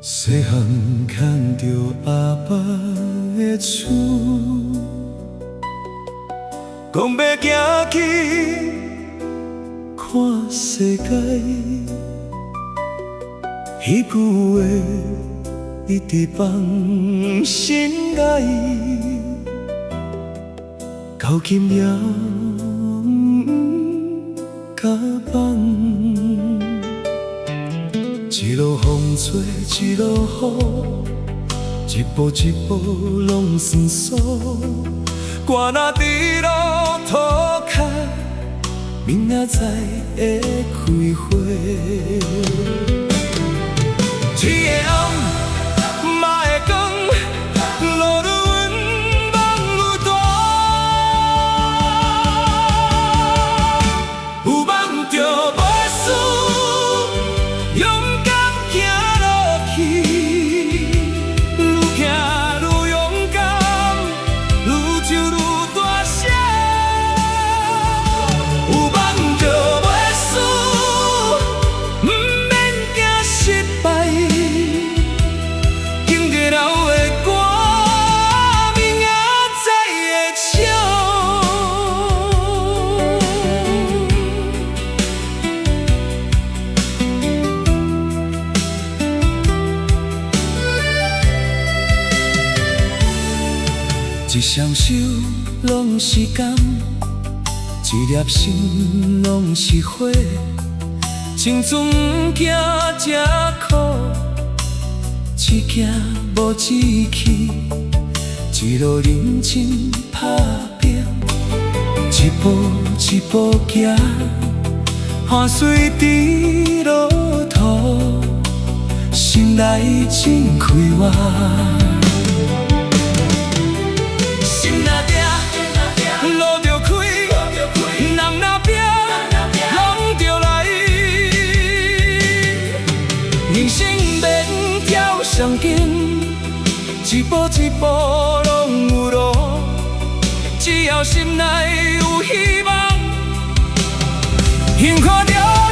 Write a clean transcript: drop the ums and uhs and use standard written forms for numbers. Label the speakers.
Speaker 1: 细汉牵着阿爸的手，讲要行去看世界，彼句话一直放心内，到今也敢放。一路风吹，一路雨，一步一步拢算数。我若伫路途骹，明仔载会开花。天的暗，嘛会光，路愈远，梦愈大。有梦就袂输。 一双手拢是甘，一粒心拢是火。青春不惊这苦，只惊无志气。一路认真打拼，一步一步行，汗水伫路途，心内真快活。 路着开，人若拼，拢着来。人生免跳上紧，一步一步拢有路。只要心内有希望，幸福就。